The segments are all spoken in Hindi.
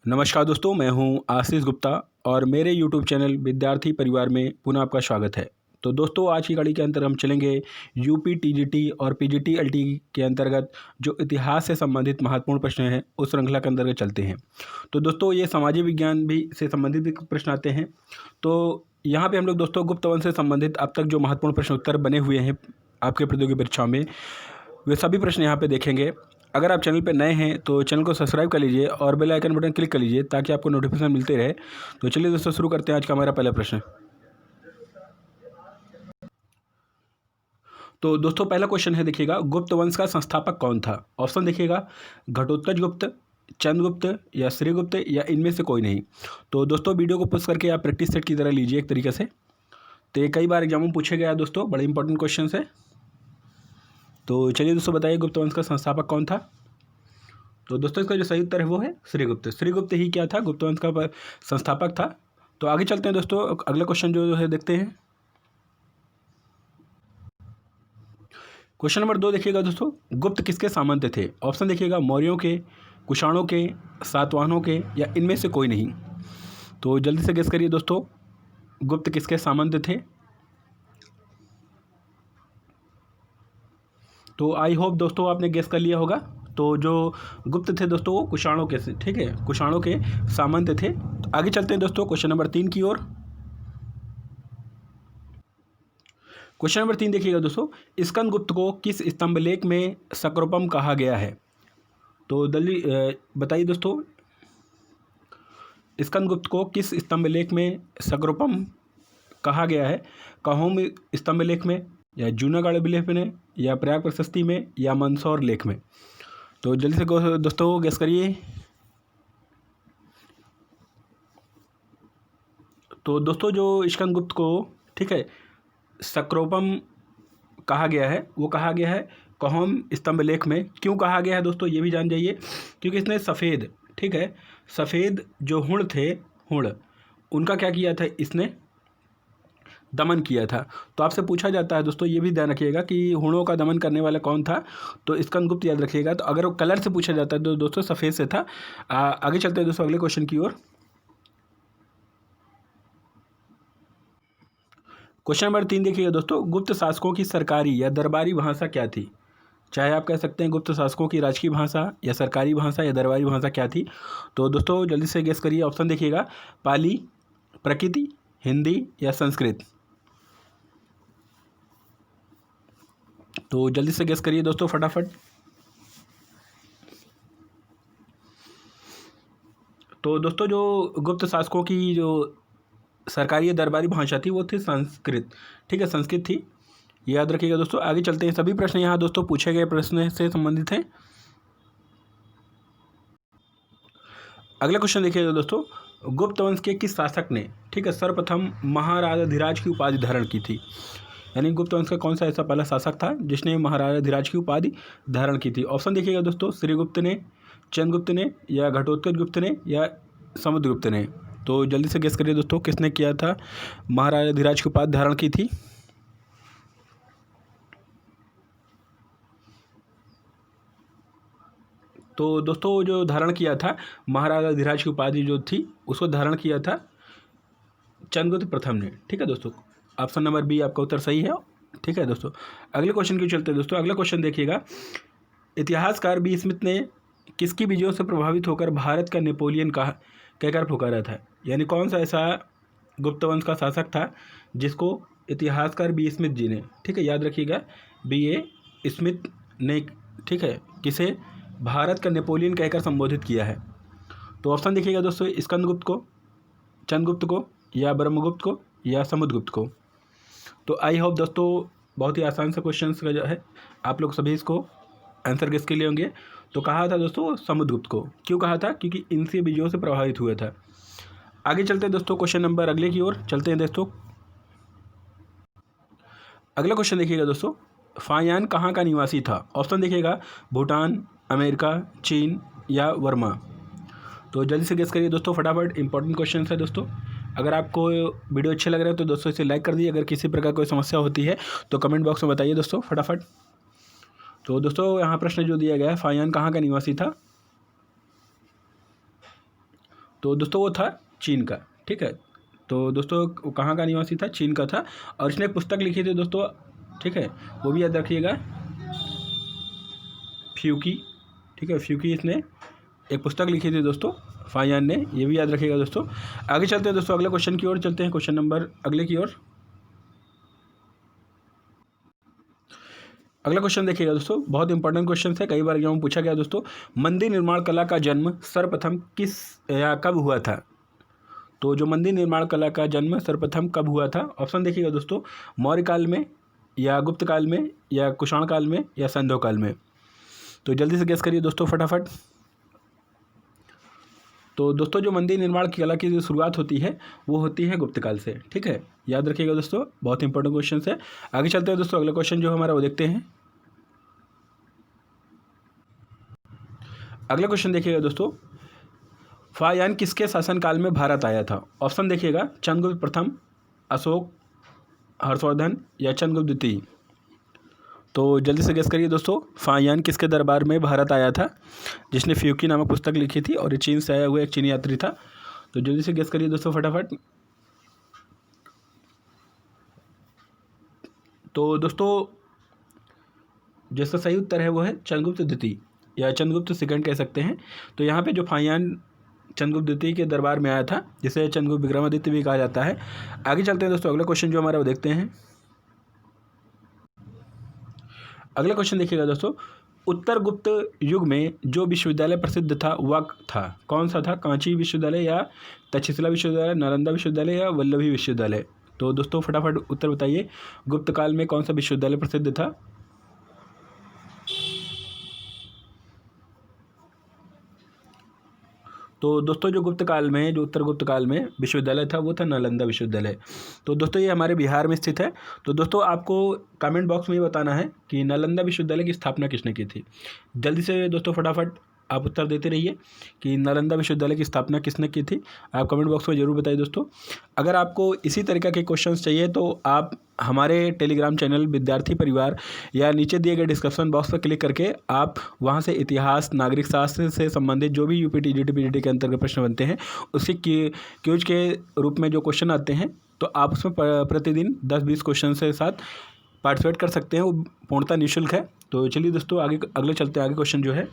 नमस्कार दोस्तों, मैं हूं आशीष गुप्ता और मेरे YouTube चैनल विद्यार्थी परिवार में पुनः आपका स्वागत है। तो दोस्तों, आज की कड़ी के अंतर्गत हम चलेंगे यूपी टीजीटी और पीजीटी एलटी के अंतर्गत जो इतिहास से संबंधित महत्वपूर्ण प्रश्न हैं उस श्रृंखला के अंतर्गत चलते हैं। तो दोस्तों, ये सामाजिक विज्ञान भी से संबंधित भी प्रश्न आते हैं। तो यहाँ पे हम लोग दोस्तों गुप्त वंश से संबंधित अब तक जो महत्वपूर्ण प्रश्न उत्तर बने हुए हैं आपके प्रतियोगी परीक्षाओं में, वे सभी प्रश्न यहाँ पे देखेंगे। अगर आप चैनल पर नए हैं तो चैनल को सब्सक्राइब कर लीजिए और बेल आइकन बटन क्लिक कर लीजिए ताकि आपको नोटिफिकेशन मिलते रहे। तो चलिए दोस्तों, शुरू करते हैं आज का हमारा पहला प्रश्न। तो दोस्तों, पहला क्वेश्चन है, देखिएगा, गुप्त वंश का संस्थापक कौन था? ऑप्शन देखिएगा, घटोत्कच गुप्त, चंद्रगुप्त या श्रीगुप्त या इनमें से कोई नहीं। तो दोस्तों, वीडियो को पुश करके आप प्रैक्टिस सेट की तरह लीजिए एक तरीके से। तो ये कई बार एग्जाम में पूछे गया दोस्तों, बड़े इंपॉर्टेंट क्वेश्चन है। तो चलिए दोस्तों, बताइए गुप्त वंश का संस्थापक कौन था? तो दोस्तों, इसका जो सही उत्तर है वो है श्रीगुप्त। श्रीगुप्त ही क्या था? गुप्त वंश का संस्थापक था। तो आगे चलते हैं दोस्तों, अगला क्वेश्चन जो है देखते हैं। क्वेश्चन नंबर 2 देखिएगा दोस्तों, गुप्त किसके सामंत थे? ऑप्शन देखिएगा, मौर्यों के, कुषाणों के, सातवाहनों के या इनमें से कोई नहीं। तो जल्दी से गेस करिए दोस्तों, गुप्त किसके सामंत थे? तो आई होप दोस्तों आपने गेस कर लिया होगा। तो जो गुप्त थे दोस्तों वो कुषाणों के, ठीक है, कुषाणों के सामंत थे। तो आगे चलते हैं दोस्तों क्वेश्चन नंबर 3 की ओर। क्वेश्चन नंबर 3 देखिएगा दोस्तों, स्कंदगुप्त को किस स्तंभलेख में सक्रोपम कहा गया है? तो जल्दी बताइए दोस्तों, स्कंदगुप्त को किस स्तंभलेख में सक्रोपम कहा गया है? कहोम स्तंभलेख में या जूनागढ़ अभिलेख में या प्रयाग प्रशस्ति में या मंदसौर लेख में? तो जल्दी से दोस्तों गेस करिए। तो दोस्तों, जो स्कंदगुप्त को, ठीक है, सक्रोपम कहा गया है वो कहा गया है कहोम स्तंभलेख में। क्यों कहा गया है दोस्तों ये भी जान जाइए, क्योंकि इसने सफ़ेद, ठीक है, सफ़ेद जो हुण थे, हुण, उनका क्या किया था? इसने दमन किया था। तो आपसे पूछा जाता है दोस्तों, ये भी ध्यान रखिएगा कि हुणों का दमन करने वाला कौन था? तो स्कंदगुप्त याद रखिएगा। तो अगर वो कलर से पूछा जाता है तो दोस्तों सफ़ेद से था। आगे चलते हैं दोस्तों अगले क्वेश्चन की ओर। क्वेश्चन नंबर 3 देखिएगा दोस्तों, गुप्त शासकों की सरकारी या दरबारी भाषा क्या थी? चाहे आप कह सकते हैं गुप्त शासकों की राजकीय भाषा या सरकारी भाषा या दरबारी भाषा क्या थी? तो दोस्तों जल्दी से गेस करिए। ऑप्शन देखिएगा, पाली, प्रकृति, हिंदी या संस्कृत। तो जल्दी से गेस करिए दोस्तों फटाफट। तो दोस्तों, जो गुप्त शासकों की जो सरकारी या दरबारी भाषा थी वो थी संस्कृत, ठीक है, संस्कृत थी, याद रखिएगा दोस्तों। आगे चलते हैं, सभी प्रश्न यहाँ दोस्तों पूछे गए प्रश्न से संबंधित हैं। अगला क्वेश्चन देखिएगा दोस्तों, गुप्त वंश के किस शासक ने, ठीक है, सर्वप्रथम महाराजाधिराज की उपाधि धारण की थी? यानी गुप्त वंश का कौन सा ऐसा पहला शासक था जिसने महाराजाधिराज की उपाधि धारण की थी? ऑप्शन देखिएगा दोस्तों, श्रीगुप्त ने, चंद्रगुप्त ने या घटोत्कच गुप्त ने या समुद्रगुप्त ने। तो जल्दी से गेस करिए दोस्तों, किसने किया था, महाराजाधिराज की उपाधि धारण की थी? तो दोस्तों, जो धारण किया था महाराजाधिराज की उपाधि जो थी उसको धारण किया था चंद्रगुप्त प्रथम ने, ठीक है दोस्तों। ऑप्शन नंबर बी आपका उत्तर सही है, ठीक है दोस्तों। अगले क्वेश्चन की चलते हैं दोस्तों। अगला क्वेश्चन देखिएगा, इतिहासकार बी स्मिथ ने किसकी विजयों से प्रभावित होकर भारत का नेपोलियन कहा कहकर पुकारा था? यानी कौन सा ऐसा गुप्त वंश का शासक था जिसको इतिहासकार बी स्मिथ जी ने, ठीक है, याद रखिएगा, बी ए स्मिथ ने, ठीक है, किसे भारत का नेपोलियन कहकर संबोधित किया है? तो ऑप्शन देखिएगा दोस्तों, स्कंदगुप्त को, चंद्रगुप्त को या ब्रह्मगुप्त को या समुद्रगुप्त को। तो आई होप दोस्तों बहुत ही आसान से क्वेश्चन का जो है आप लोग सभी इसको आंसर गेस के लिए होंगे। तो कहा था दोस्तों समुद्रगुप्त को। क्यों कहा था? क्योंकि इनसे विजयों से प्रभावित हुआ था। आगे चलते हैं दोस्तों क्वेश्चन नंबर अगले की ओर चलते हैं दोस्तों। अगला क्वेश्चन देखिएगा दोस्तों, फायान कहाँ का निवासी था? ऑप्शन देखिएगा, भूटान, अमेरिका, चीन या वर्मा। तो जल्दी से गेस करिए दोस्तों फटाफट, इंपॉर्टेंट क्वेश्चन है दोस्तों। अगर आपको वीडियो अच्छे लग रहे हैं तो दोस्तों इसे लाइक कर दीजिए। अगर किसी प्रकार कोई समस्या होती है तो कमेंट बॉक्स में बताइए दोस्तों फटाफट। तो दोस्तों यहाँ प्रश्न जो दिया गया है, फायान कहाँ का निवासी था? तो दोस्तों वो था चीन का, ठीक है। तो दोस्तों वो कहाँ का निवासी था, चीन का था। और इसने एक पुस्तक लिखी थी दोस्तों, ठीक है, वो भी याद रखिएगा, फ्यूकी, ठीक है, फ्यूकी इसने एक पुस्तक लिखी थी दोस्तों, फायान ने, ये भी याद रखिएगा दोस्तों। आगे चलते हैं दोस्तों, अगले क्वेश्चन की ओर चलते हैं, क्वेश्चन नंबर अगले की ओर। अगला क्वेश्चन देखिएगा दोस्तों, बहुत इंपॉर्टेंट क्वेश्चन है, कई बार एग्जाम में पूछा गया दोस्तों। मंदिर निर्माण कला का जन्म सर्वप्रथम किस या कब हुआ था? तो जो मंदिर निर्माण कला का जन्म सर्वप्रथम कब हुआ था, ऑप्शन देखिएगा दोस्तों, मौर्य काल में, या गुप्त काल में, या कुषाण काल में, या संधो काल में। तो जल्दी से गेस करिए दोस्तों फटाफट। तो दोस्तों जो मंदिर निर्माण की कला की जो शुरुआत होती है वो होती है गुप्त काल से, ठीक है, याद रखिएगा दोस्तों, बहुत इंपॉर्टेंट क्वेश्चन है। आगे चलते हैं दोस्तों, अगला क्वेश्चन जो हमारा वो देखते हैं। अगला क्वेश्चन देखिएगा दोस्तों, फायान किसके शासनकाल में भारत आया था? ऑप्शन देखिएगा, चंद्रगुप्त प्रथम, अशोक, हर्षवर्धन, या चंद्रगुप्त द्वितीय। तो जल्दी से गेस करिए दोस्तों, फायान किसके दरबार में भारत आया था, जिसने फ्यूकी नामक पुस्तक लिखी थी और ये चीन से आया हुआ एक चीनी यात्री था। तो जल्दी से गेस करिए दोस्तों फटाफट। तो दोस्तों जिसका सही उत्तर है वो है चंद्रगुप्त द्वितीय, या चंद्रगुप्त सेकंड कह सकते हैं। तो यहाँ पे जो फायान चंद्रगुप्त द्वितीय के दरबार में आया था, जिसे चंद्रगुप्त विक्रमादित्य भी कहा जाता है। आगे चलते हैं दोस्तों, अगला क्वेश्चन जो हमारा वो देखते हैं। अगला क्वेश्चन देखिएगा दोस्तों, उत्तर गुप्त युग में जो विश्वविद्यालय प्रसिद्ध था वह था, कौन सा था? कांची विश्वविद्यालय, या तक्षशिला विश्वविद्यालय, नालंदा विश्वविद्यालय, या वल्लभी विश्वविद्यालय। तो दोस्तों फटाफट उत्तर बताइए, गुप्त काल में कौन सा विश्वविद्यालय प्रसिद्ध था? तो दोस्तों जो गुप्त काल में, जो उत्तर गुप्त काल में विश्वविद्यालय था वो था नालंदा विश्वविद्यालय। तो दोस्तों ये हमारे बिहार में स्थित है। तो दोस्तों आपको कमेंट बॉक्स में ये बताना है कि नालंदा विश्वविद्यालय की स्थापना किसने की थी। जल्दी से दोस्तों फटाफट आप उत्तर देते रहिए कि नालंदा विश्वविद्यालय की स्थापना किसने की थी, आप कमेंट बॉक्स में ज़रूर बताइए दोस्तों। अगर आपको इसी तरीक़ा के क्वेश्चंस चाहिए तो आप हमारे टेलीग्राम चैनल विद्यार्थी परिवार या नीचे दिए गए डिस्क्रिप्शन बॉक्स पर क्लिक करके आप वहां से इतिहास, नागरिक शास्त्र से संबंधित जो भी यूपी टीजीटी पीजीटी के अंतर्गत प्रश्न बनते हैं उसके क्यूज के रूप में जो क्वेश्चन आते हैं, तो आप उसमें प्रतिदिन 10-20 क्वेश्चन के साथ पार्टिसिपेट कर सकते हैं। वो पूर्णतः निःशुल्क है। तो चलिए दोस्तों आगे अगले चलते हैं, आगे क्वेश्चन जो है।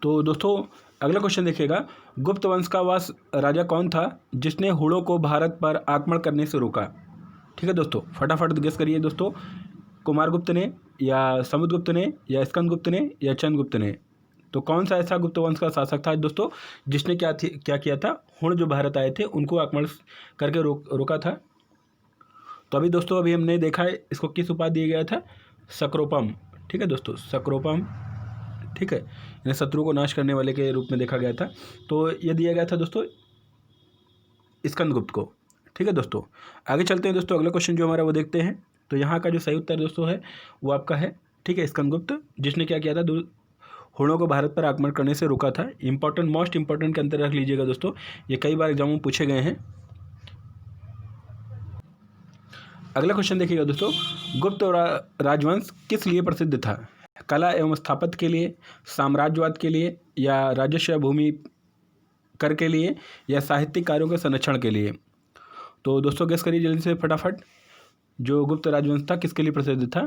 तो दोस्तों अगला क्वेश्चन देखिएगा, गुप्त वंश का वह राजा कौन था जिसने हुड़ों को भारत पर आक्रमण करने से रोका? ठीक है दोस्तों, फटाफट गेस करिए दोस्तों, कुमारगुप्त ने, या समुद्रगुप्त ने, या स्कंदगुप्त ने, या चंद्रगुप्त ने। तो कौन सा ऐसा गुप्त वंश का शासक था दोस्तों जिसने क्या किया था, हुण जो भारत आए थे उनको आक्रमण करके रोका था? तो अभी दोस्तों अभी हमने देखा है इसको किस उपाधि दिया गया था, सक्रोपम। ठीक है दोस्तों, सक्रोपम, ठीक है, इन्हें शत्रु को नाश करने वाले के रूप में देखा गया था। तो ये दिया गया था दोस्तों स्कंदगुप्त को। ठीक है दोस्तों, आगे चलते हैं दोस्तों, अगला क्वेश्चन जो हमारा वो देखते हैं। तो यहाँ का जो सही उत्तर दोस्तों है वो आपका है, ठीक है, स्कंदगुप्त, जिसने क्या किया था, हुणों को भारत पर आक्रमण करने से रोका था। इंपॉर्टेंट, मोस्ट इंपॉर्टेंट के अंतर रख लीजिएगा दोस्तों, ये कई बार एग्जाम में पूछे गए हैं। अगला क्वेश्चन देखिएगा दोस्तों, गुप्त राजवंश किस लिए प्रसिद्ध था? कला एवं स्थापत्य के लिए, साम्राज्यवाद के लिए, या राजस्व भूमि कर के लिए, या साहित्यिक कार्यों के संरक्षण के लिए। तो दोस्तों गेस करिए जल्दी से फटाफट, जो गुप्त राजवंश था किसके लिए प्रसिद्ध था?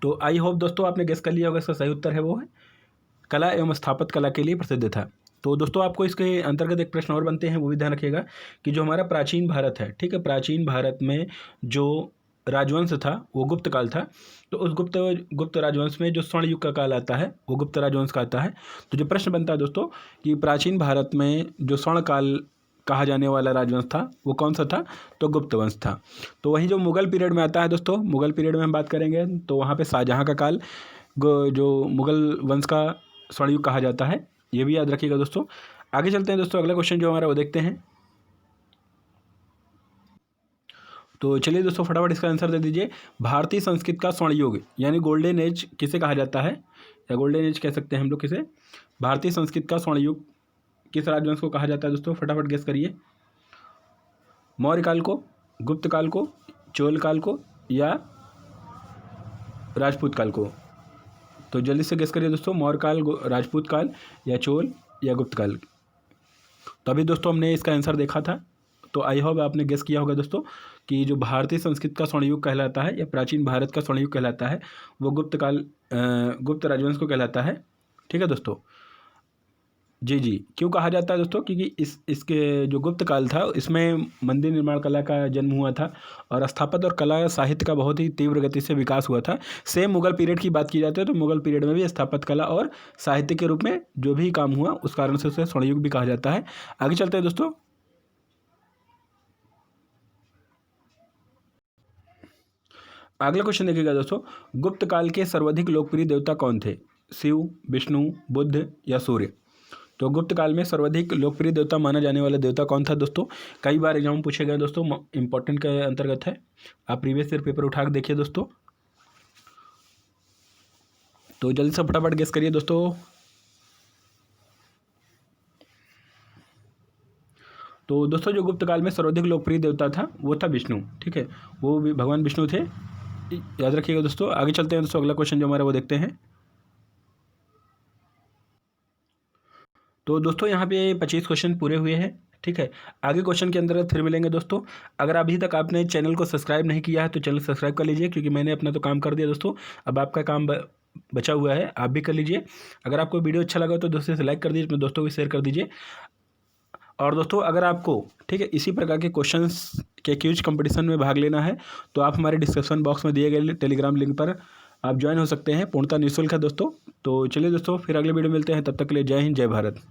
तो आई होप दोस्तों आपने गेस कर लिया होगा, इसका सही उत्तर है वो है कला एवं स्थापत्य कला के लिए प्रसिद्ध था। तो दोस्तों आपको इसके अंतर्गत एक प्रश्न और बनते हैं, वो भी ध्यान रखिएगा कि जो हमारा प्राचीन भारत है, ठीक है, प्राचीन भारत में जो राजवंश था वो गुप्त काल था। तो उस गुप्त राजवंश में जो स्वर्ण युग का काल आता है वो गुप्त राजवंश का आता है। तो जो प्रश्न बनता है दोस्तों कि प्राचीन भारत में जो स्वर्ण काल कहा जाने वाला राजवंश था वो कौन सा था, तो गुप्त वंश था। तो वहीं जो मुगल पीरियड में आता है दोस्तों, मुगल पीरियड में हम बात करेंगे तो वहाँ पे शाहजहाँ का काल जो मुगल वंश का स्वर्ण युग कहा जाता है, ये भी याद रखिएगा दोस्तों। आगे चलते हैं दोस्तों, अगला क्वेश्चन जो हमारा वो देखते हैं। तो चलिए दोस्तों फटाफट इसका आंसर दे दीजिए। भारतीय संस्कृत का स्वर्ण युग यानी गोल्डन एज किसे कहा जाता है, या गोल्डन एज कह सकते हैं हम लोग किसे, भारतीय संस्कृत का स्वर्ण युग किस राजवंश को कहा जाता है दोस्तों, फटाफट गेस करिए। मौर्य काल को, गुप्त काल को, चोल काल को, या राजपूत काल को। तो जल्दी से गेस करिए दोस्तों, मौर्य काल, राजपूत काल, या चोल, या गुप्त काल। तो अभी दोस्तों हमने इसका आंसर देखा था, तो आई होप आपने गेस किया होगा दोस्तों कि जो भारतीय संस्कृत का स्वर्ण युग कहलाता है या प्राचीन भारत का स्वर्ण युग कहलाता है वो गुप्त काल, गुप्त राजवंश को कहलाता है। ठीक है दोस्तों, जी जी। क्यों कहा जाता है दोस्तों, क्योंकि इसके जो गुप्त काल था इसमें मंदिर निर्माण कला का जन्म हुआ था और स्थापत्य और कला साहित्य का बहुत ही तीव्र गति से विकास हुआ था। सेम मुगल पीरियड की बात की जाती है तो मुगल पीरियड में भी स्थापत्य कला और साहित्य के रूप में जो भी काम हुआ उस कारण से उसे स्वर्ण युग भी कहा जाता है। आगे चलते हैं दोस्तों। अगला क्वेश्चन देखिएगा दोस्तों, गुप्त काल के सर्वाधिक लोकप्रिय देवता कौन थे, शिव, विष्णु, बुद्ध, या सूर्य। तो गुप्त काल में सर्वाधिक लोकप्रिय देवता माना जाने वाला देवता कौन था दोस्तों, कई बार एग्जाम में पूछे गए दोस्तों, इंपॉर्टेंट के अंतर्गत है। आप प्रीवियस ईयर पेपर उठा के देखिए दोस्तों। तो जल्दी से फटाफट गेस करिए दोस्तों। तो दोस्तों जो गुप्त काल में सर्वाधिक लोकप्रिय देवता था वो था विष्णु। ठीक है, वो भी भगवान विष्णु थे, याद रखिएगा दोस्तों। आगे चलते हैं दोस्तों, अगला क्वेश्चन जो हमारा वो देखते हैं। तो दोस्तों यहाँ पे 25 क्वेश्चन पूरे हुए हैं। ठीक है, आगे क्वेश्चन के अंदर फिर मिलेंगे दोस्तों। अगर अभी तक आपने चैनल को सब्सक्राइब नहीं किया है तो चैनल सब्सक्राइब कर लीजिए, क्योंकि मैंने अपना तो काम कर दिया दोस्तों, अब आपका काम बचा हुआ है, आप भी कर लीजिए। अगर आपको वीडियो अच्छा लगा तो दोस्तों से लाइक कर दीजिए, अपने दोस्तों को शेयर कर दीजिए। और दोस्तों अगर आपको ठीक है इसी प्रकार के क्वेश्चंस के क्विज कंपटीशन में भाग लेना है तो आप हमारे डिस्क्रिप्शन बॉक्स में दिए गए टेलीग्राम लिंक पर आप ज्वाइन हो सकते हैं, पूर्णतः निःशुल्क है दोस्तों। तो चलिए दोस्तों फिर अगले वीडियो मिलते हैं, तब तक के लिए जय हिंद, जय भारत।